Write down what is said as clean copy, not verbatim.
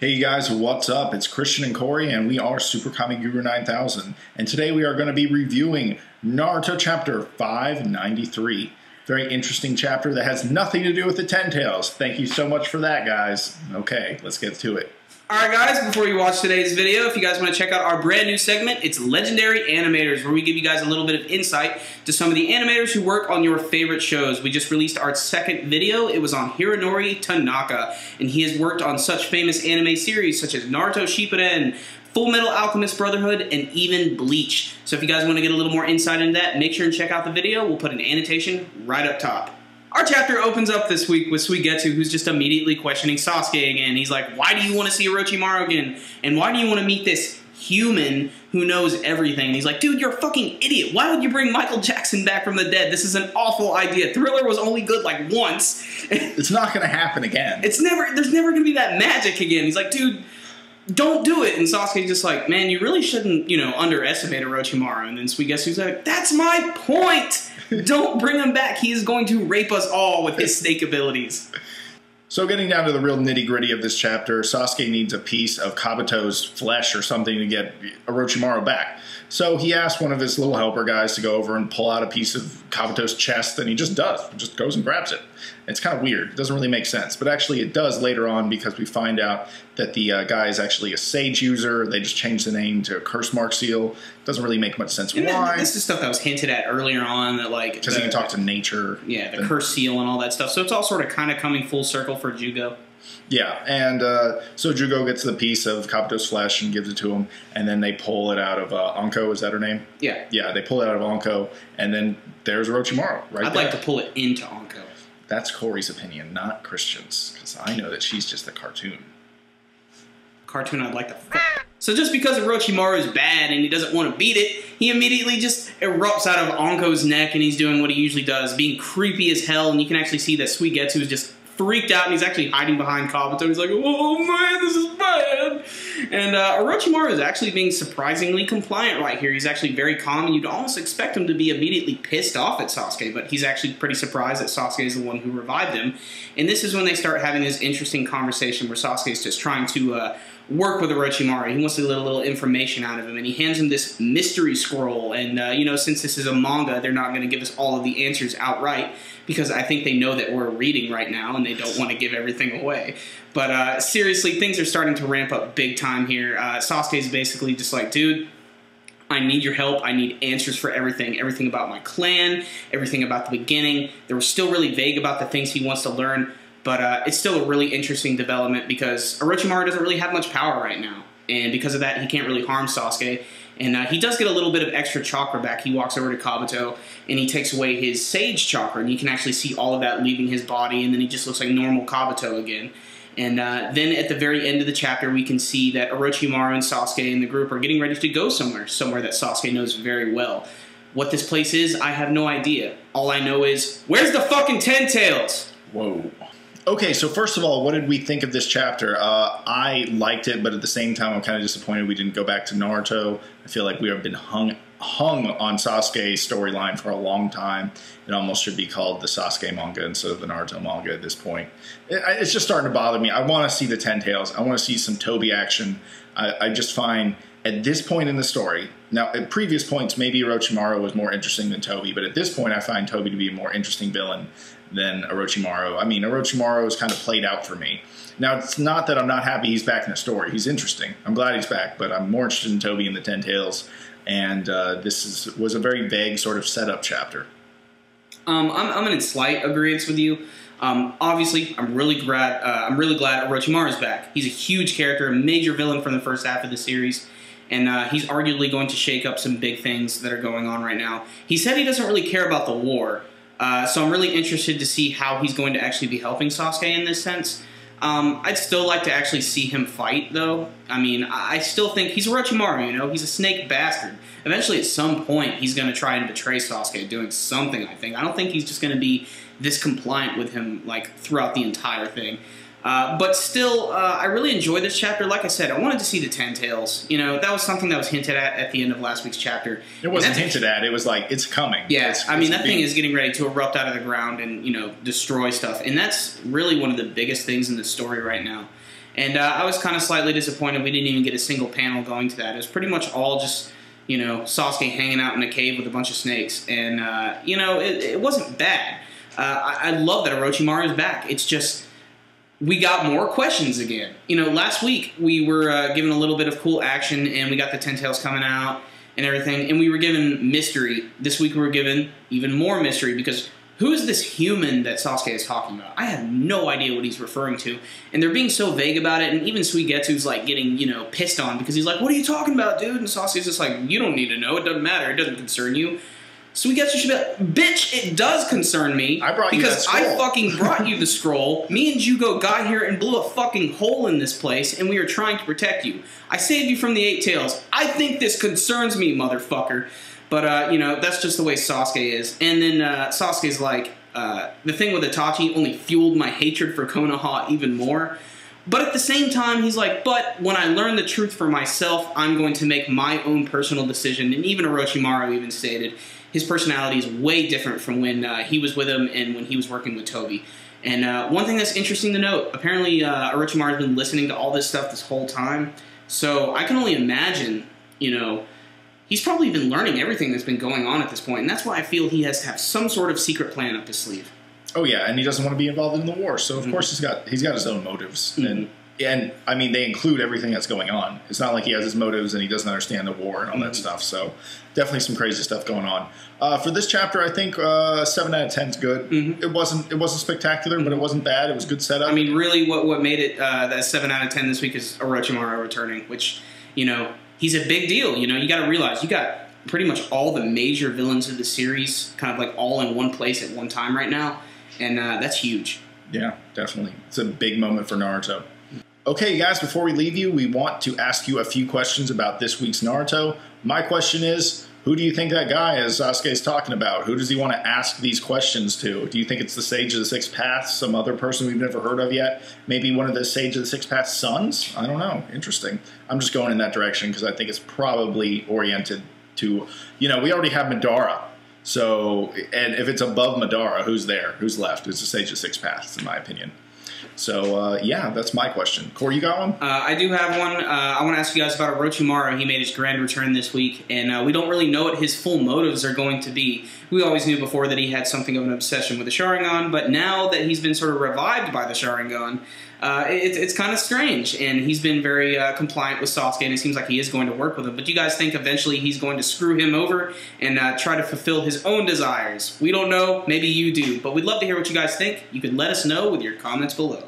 Hey guys, what's up? It's Christian and Corey, and we are SuperKamiGuru9000. And today we are going to be reviewing Naruto Chapter 593. Very interesting chapter that has nothing to do with the Ten Tails. Thank you so much for that, guys. Okay, let's get to it. Alright guys, before you watch today's video, if you guys want to check out our brand new segment, it's Legendary Animators, where we give you guys a little bit of insight to some of the animators who work on your favorite shows. We just released our second video. It was on Hironori Tanaka, and he has worked on such famous anime series such as Naruto Shippuden, Full Metal Alchemist Brotherhood, and even Bleach. So if you guys want to get a little more insight into that, make sure and check out the video. We'll put an annotation right up top. Our chapter opens up this week with Suigetsu, who's just immediately questioning Sasuke again. He's like, why do you want to see Orochimaru again? And why do you want to meet this human who knows everything? And he's like, dude, you're a fucking idiot. Why would you bring Michael Jackson back from the dead? This is an awful idea. Thriller was only good like once. It's not going to happen again. There's never going to be that magic again. He's like, dude, don't do it. And Sasuke's just like, man, you really shouldn't, underestimate Orochimaru. And then Suigetsu's like, that's my point. Don't bring him back. He is going to rape us all with his snake abilities. So getting down to the real nitty-gritty of this chapter, Sasuke needs a piece of Kabuto's flesh or something to get Orochimaru back. So he asks one of his little helper guys to go over and pull out a piece of Kabuto's chest, and he just does. Just goes and grabs it. It's kind of weird. It doesn't really make sense. But actually it does later on, because we find out that the guy is actually a Sage user. They just changed the name to Curse Mark Seal. Doesn't really make much sense. Why? This is stuff that was hinted at earlier on. That because he can talk to nature. Yeah, the Curse Seal and all that stuff. So it's all sort of kind of coming full circle for Jugo. Yeah, and so Jugo gets the piece of Kabuto's flesh and gives it to him, and then they pull it out of Anko, is that her name? Yeah. Yeah, they pull it out of Anko, and then there's Orochimaru right I'd there. like to pull it into Anko. That's Corey's opinion, not Christian's, because I know that she's just a cartoon. Cartoon I'd like to fuck. So just because Orochimaru is bad and he doesn't want to beat it, he immediately just erupts out of Anko's neck, and he's doing what he usually does, being creepy as hell, and you can actually see that Suigetsu is just freaked out, and he's actually hiding behind Kabuto. He's like, oh man, this is bad. And Orochimaru is actually being surprisingly compliant right here. He's actually very calm, and you'd almost expect him to be immediately pissed off at Sasuke, but he's actually pretty surprised that Sasuke is the one who revived him. And this is when they start having this interesting conversation where Sasuke is just trying to work with Orochimaru. He wants to get a little information out of him, and he hands him this mystery scroll. And, since this is a manga, they're not going to give us all of the answers outright, because I think they know that we're reading right now, and they don't want to give everything away. But seriously, things are starting to ramp up big time here. Sasuke's basically just like, dude, I need your help. I need answers for everything. Everything about my clan, everything about the beginning. They were still really vague about the things he wants to learn. But it's still a really interesting development, because Orochimaru doesn't really have much power right now. And because of that, he can't really harm Sasuke. And he does get a little bit of extra chakra back. He walks over to Kabuto, and he takes away his Sage chakra. And you can actually see all of that leaving his body, and then he just looks like normal Kabuto again. And then at the very end of the chapter, we can see that Orochimaru and Sasuke and the group are getting ready to go somewhere that Sasuke knows very well. What this place is, I have no idea. All I know is, where's the fucking Ten Tails? Whoa. Okay, so first of all, what did we think of this chapter? I liked it, but at the same time, I'm kind of disappointed we didn't go back to Naruto. I feel like we have been hung on Sasuke's storyline for a long time. It almost should be called the Sasuke manga instead of the Naruto manga at this point. It's just starting to bother me. I want to see the Ten Tails. I want to see some Tobi action. I just find at this point in the story, now at previous points, maybe Orochimaru was more interesting than Tobi, but at this point I find Tobi to be a more interesting villain than Orochimaru. I mean, Orochimaru is kind of played out for me. Now, it's not that I'm not happy he's back in the story. He's interesting. I'm glad he's back, but I'm more interested in Tobi and the Ten Tails, and this was a very vague sort of setup chapter. I'm in slight agreement with you. Obviously, I'm really glad Orochimaru's back. He's a huge character, a major villain from the first half of the series, and he's arguably going to shake up some big things that are going on right now. He said he doesn't really care about the war, so I'm really interested to see how he's going to actually be helping Sasuke in this sense. I'd still like to actually see him fight, though. I mean, I still think he's Orochimaru, he's a snake bastard. Eventually, at some point, he's going to try and betray Sasuke doing something, I think. I don't think he's just going to be this compliant with him, like, throughout the entire thing. But still, I really enjoyed this chapter. Like I said, I wanted to see the Ten Tails. That was something that was hinted at the end of last week's chapter. It wasn't hinted at. It was like, it's coming. Yeah, I mean, that thing is getting ready to erupt out of the ground and, destroy stuff. And that's really one of the biggest things in the story right now. And I was kind of slightly disappointed we didn't even get a single panel going to that. It was pretty much all just, you know, Sasuke hanging out in a cave with a bunch of snakes. And, you know, it wasn't bad. I love that Orochimaru is back. It's just, we got more questions again. You know, last week we were given a little bit of cool action, and we got the 10 Tails coming out and everything, and we were given mystery. This week we were given even more mystery, because who is this human that Sasuke is talking about? I have no idea what he's referring to, and they're being so vague about it, and even Suigetsu's like getting, you know, pissed on, because he's like, what are you talking about, dude? And Sasuke's just like, you don't need to know, it doesn't matter, it doesn't concern you. Suigetsu should be like, bitch, it does concern me. I brought you that scroll. I fucking brought you the scroll. Me and Jugo got here and blew a fucking hole in this place, and we are trying to protect you. I saved you from the 8 Tails. I think this concerns me, motherfucker. But, you know, that's just the way Sasuke is. And then Sasuke's like, the thing with Itachi only fueled my hatred for Konoha even more. But at the same time, he's like, but when I learn the truth for myself, I'm going to make my own personal decision. And even Orochimaru even stated, his personality is way different from when he was with him and when he was working with Toby. And one thing that's interesting to note, apparently Orochimaru's been listening to all this stuff this whole time. So I can only imagine, you know, he's probably been learning everything that's been going on at this point. And that's why I feel he has to have some sort of secret plan up his sleeve. Oh yeah, and he doesn't want to be involved in the war. So of course he's got his own motives. And I mean, they include everything that's going on. It's not like he has his motives and he doesn't understand the war and all that stuff. So definitely some crazy stuff going on. For this chapter, I think 7 out of 10 is good. It wasn't spectacular, but it wasn't bad. It was good setup. I mean, really, what made it that 7 out of 10 this week is Orochimaru returning, which, you know, he's a big deal. You know, you got to realize you got pretty much all the major villains of the series kind of like all in one place at one time right now, and that's huge. Yeah, definitely. It's a big moment for Naruto. Okay, guys, before we leave you, we want to ask you a few questions about this week's Naruto. My question is, who do you think that guy is Sasuke is talking about? Who does he want to ask these questions to? Do you think it's the Sage of the Six Paths, some other person we've never heard of yet? Maybe one of the Sage of the Six Paths sons? I don't know. Interesting. I'm just going in that direction because I think it's probably oriented to, you know, we already have Madara. So, and if it's above Madara, who's there? Who's left? It's the Sage of the Six Paths, in my opinion. So, yeah, that's my question. Corey, you got one? I do have one. I want to ask you guys about Orochimaru. He made his grand return this week, and we don't really know what his full motives are going to be. We always knew before that he had something of an obsession with the Sharingan, but now that he's been sort of revived by the Sharingan, it's kind of strange, and he's been very compliant with Sasuke, and it seems like he is going to work with him. But do you guys think eventually he's going to screw him over and try to fulfill his own desires? We don't know. Maybe you do. But we'd love to hear what you guys think. You can let us know with your comments below.